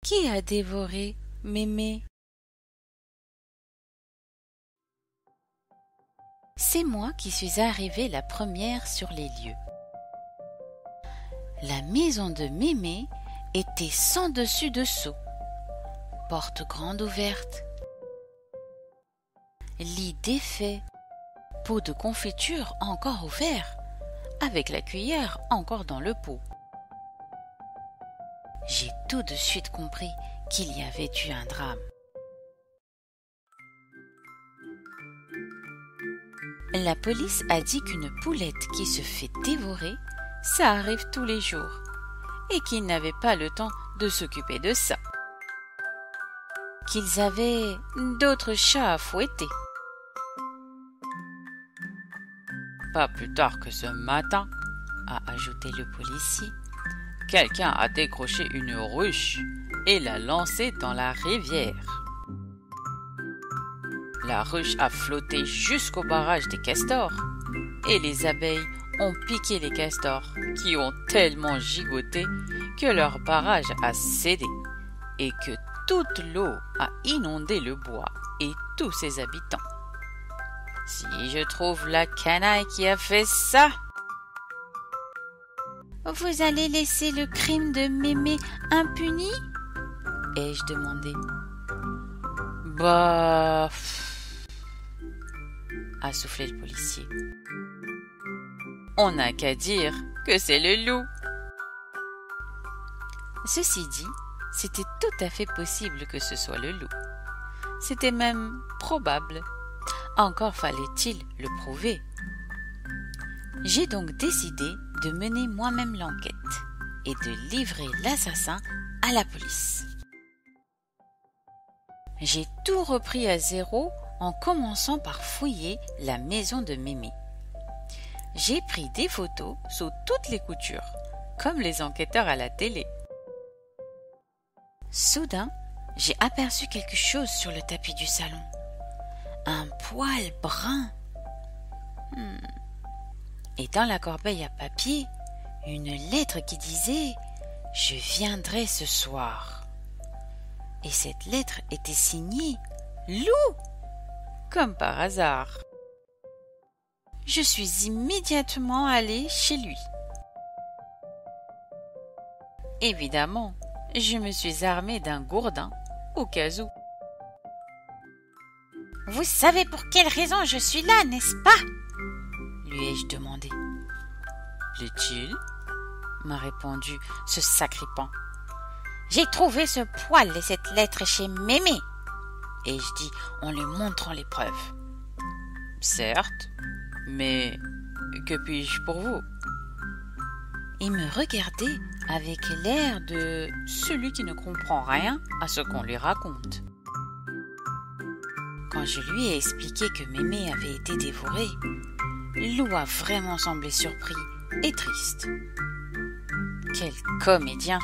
Qui a dévoré Mémé? C'est moi qui suis arrivée la première sur les lieux. La maison de Mémé était sans dessus dessous, porte grande ouverte, lit défait, pot de confiture encore ouvert, avec la cuillère encore dans le pot. J'ai tout de suite compris qu'il y avait eu un drame. La police a dit qu'une poulette qui se fait dévorer, ça arrive tous les jours, et qu'ils n'avaient pas le temps de s'occuper de ça. Qu'ils avaient d'autres chats à fouetter. Pas plus tard que ce matin, a ajouté le policier, quelqu'un a décroché une ruche et l'a lancée dans la rivière. La ruche a flotté jusqu'au barrage des castors et les abeilles ont piqué les castors qui ont tellement gigoté que leur barrage a cédé et que toute l'eau a inondé le bois et tous ses habitants. Si je trouve la canaille qui a fait ça... Vous allez laisser le crime de Mémé impuni? Ai-je demandé. Bah... a soufflé le policier. On n'a qu'à dire que c'est le loup. Ceci dit, c'était tout à fait possible que ce soit le loup. C'était même probable. Encore fallait-il le prouver. J'ai donc décidé de mener moi-même l'enquête et de livrer l'assassin à la police. J'ai tout repris à zéro en commençant par fouiller la maison de Mémé. J'ai pris des photos sous toutes les coutures, comme les enquêteurs à la télé. Soudain, j'ai aperçu quelque chose sur le tapis du salon. Un poil brun. Et dans la corbeille à papier, une lettre qui disait « Je viendrai ce soir ». Et cette lettre était signée « Loup », comme par hasard. Je suis immédiatement allée chez lui. Évidemment, je me suis armée d'un gourdin au cas où. « Vous savez pour quelle raison je suis là, n'est-ce pas ?» lui ai-je demandé. « Plaît-il » m'a répondu ce sacripant. « J'ai trouvé ce poil et cette lettre chez Mémé » ai-je dit en lui montrant les preuves. « Certes, mais que puis-je pour vous ?» Il me regardait avec l'air de celui qui ne comprend rien à ce qu'on lui raconte. Quand je lui ai expliqué que Mémé avait été dévorée, Lou a vraiment semblé surpris et triste. Quel comédien!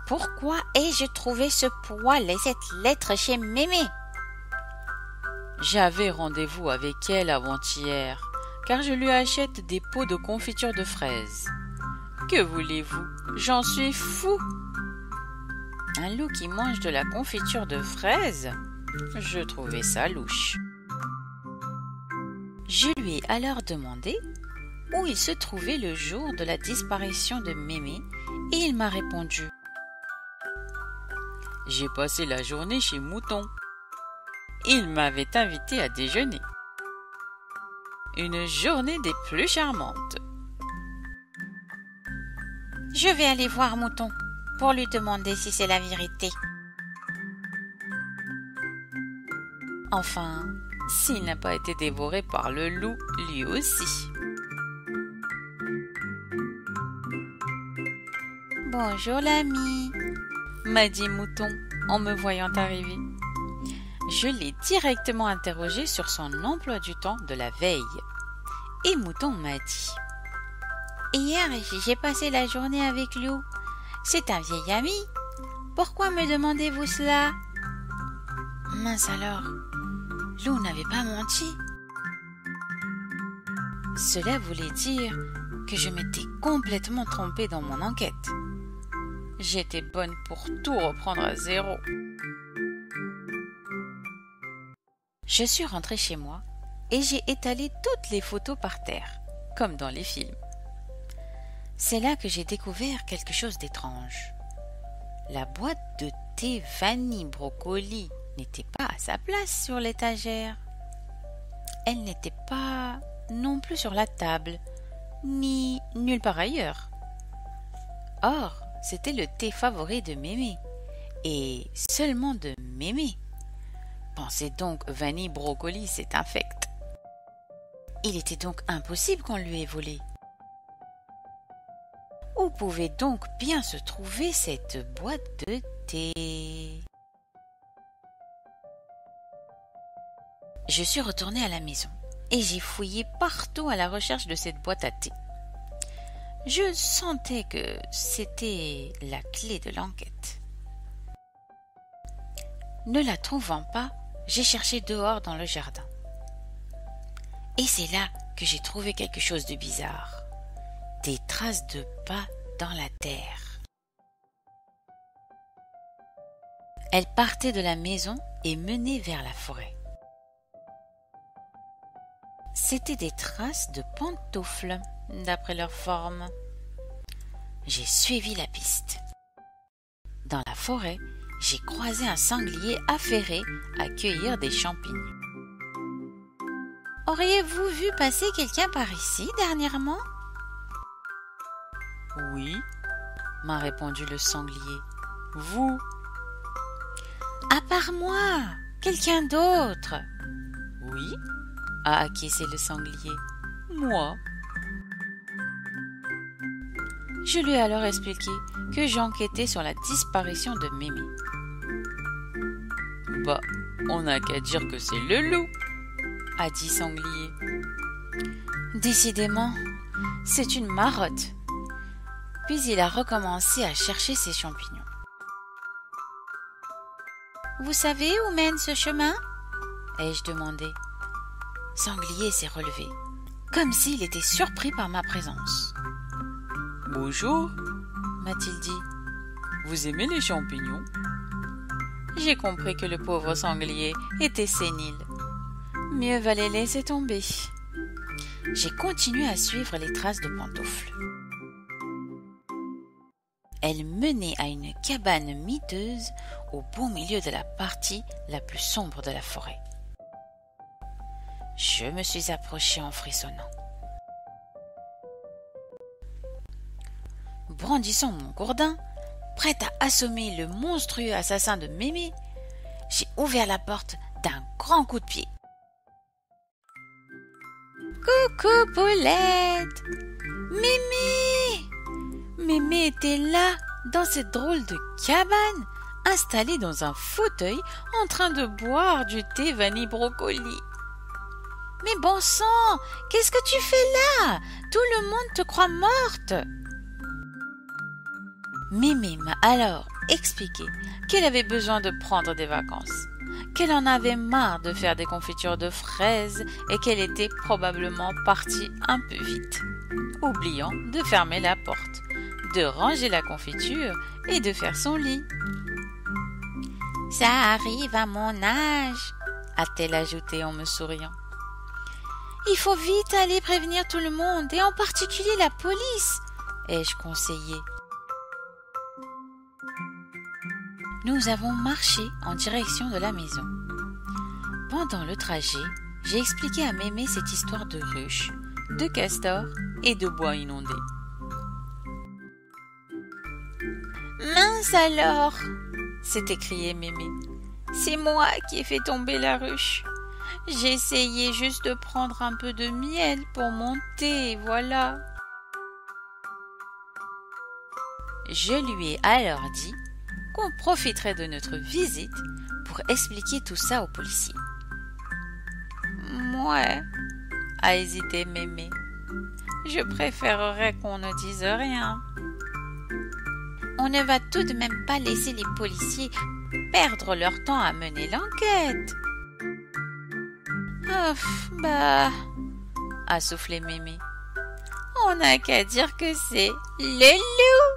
Pourquoi ai-je trouvé ce poil et cette lettre chez Mémé? J'avais rendez-vous avec elle avant-hier, car je lui achète des pots de confiture de fraises. Que voulez-vous? J'en suis fou! Un loup qui mange de la confiture de fraises? Je trouvais ça louche. Je lui ai alors demandé où il se trouvait le jour de la disparition de Mémé et il m'a répondu: J'ai passé la journée chez Mouton. Il m'avait invité à déjeuner. Une journée des plus charmantes. Je vais aller voir Mouton pour lui demander si c'est la vérité. Enfin, s'il n'a pas été dévoré par le loup lui aussi. Bonjour l'ami, m'a dit Mouton en me voyant arriver. Je l'ai directement interrogé sur son emploi du temps de la veille. Et Mouton m'a dit: Hier, j'ai passé la journée avec Lou. C'est un vieil ami. Pourquoi me demandez-vous cela? Mince alors, Lou n'avait pas menti. Cela voulait dire que je m'étais complètement trompée dans mon enquête. J'étais bonne pour tout reprendre à zéro. Je suis rentrée chez moi et j'ai étalé toutes les photos par terre, comme dans les films. C'est là que j'ai découvert quelque chose d'étrange. La boîte de thé vanille brocoli n'était pas à sa place sur l'étagère. Elle n'était pas non plus sur la table, ni nulle part ailleurs. Or, c'était le thé favori de Mémé, et seulement de Mémé. Pensez donc, vanille brocoli, c'est infect. Il était donc impossible qu'on lui ait volé. Où pouvait donc bien se trouver cette boîte de thé? Je suis retournée à la maison et j'ai fouillé partout à la recherche de cette boîte à thé. Je sentais que c'était la clé de l'enquête. Ne la trouvant pas, j'ai cherché dehors dans le jardin. Et c'est là que j'ai trouvé quelque chose de bizarre. Des traces de pas dans la terre. Elles partaient de la maison et menaient vers la forêt. C'étaient des traces de pantoufles, d'après leur forme. J'ai suivi la piste. Dans la forêt, j'ai croisé un sanglier affairé à cueillir des champignons. Auriez-vous vu passer quelqu'un par ici dernièrement? Oui, m'a répondu le sanglier. Vous? À part moi, quelqu'un d'autre? Oui, a acquiescé le sanglier. Moi? Je lui ai alors expliqué que j'enquêtais sur la disparition de Mémé. Bah, on n'a qu'à dire que c'est le loup, a dit sanglier. Décidément, c'est une marotte. Puis il a recommencé à chercher ses champignons. Vous savez où mène ce chemin? Ai-je demandé. Sanglier s'est relevé, comme s'il était surpris par ma présence. Bonjour, m'a-t-il dit. Vous aimez les champignons? J'ai compris que le pauvre sanglier était sénile. Mieux valait laisser tomber. J'ai continué à suivre les traces de pantoufles. Elle menait à une cabane miteuse au beau milieu de la partie la plus sombre de la forêt. Je me suis approchée en frissonnant. Brandissant mon gourdin, prête à assommer le monstrueux assassin de Mémé, j'ai ouvert la porte d'un grand coup de pied. Coucou Paulette! Mémé! Mémé était là, dans cette drôle de cabane, installée dans un fauteuil, en train de boire du thé vanille brocoli. Mais bon sang, qu'est-ce que tu fais là? Tout le monde te croit morte. Mémé m'a alors expliqué qu'elle avait besoin de prendre des vacances, qu'elle en avait marre de faire des confitures de fraises et qu'elle était probablement partie un peu vite, oubliant de fermer la porte, de ranger la confiture et de faire son lit. « Ça arrive à mon âge », a-t-elle ajouté en me souriant. « Il faut vite aller prévenir tout le monde, et en particulier la police », ai-je conseillé. Nous avons marché en direction de la maison. Pendant le trajet, j'ai expliqué à Mémé cette histoire de ruches, de castors et de bois inondés. « Mince alors !» s'est écriée Mémé. « C'est moi qui ai fait tomber la ruche. J'ai essayé juste de prendre un peu de miel pour mon thé, voilà. » Je lui ai alors dit qu'on profiterait de notre visite pour expliquer tout ça aux policiers. « Ouais, » a hésité Mémé. « Je préférerais qu'on ne dise rien. » On ne va tout de même pas laisser les policiers perdre leur temps à mener l'enquête. A soufflé Mémé. On n'a qu'à dire que c'est le loup.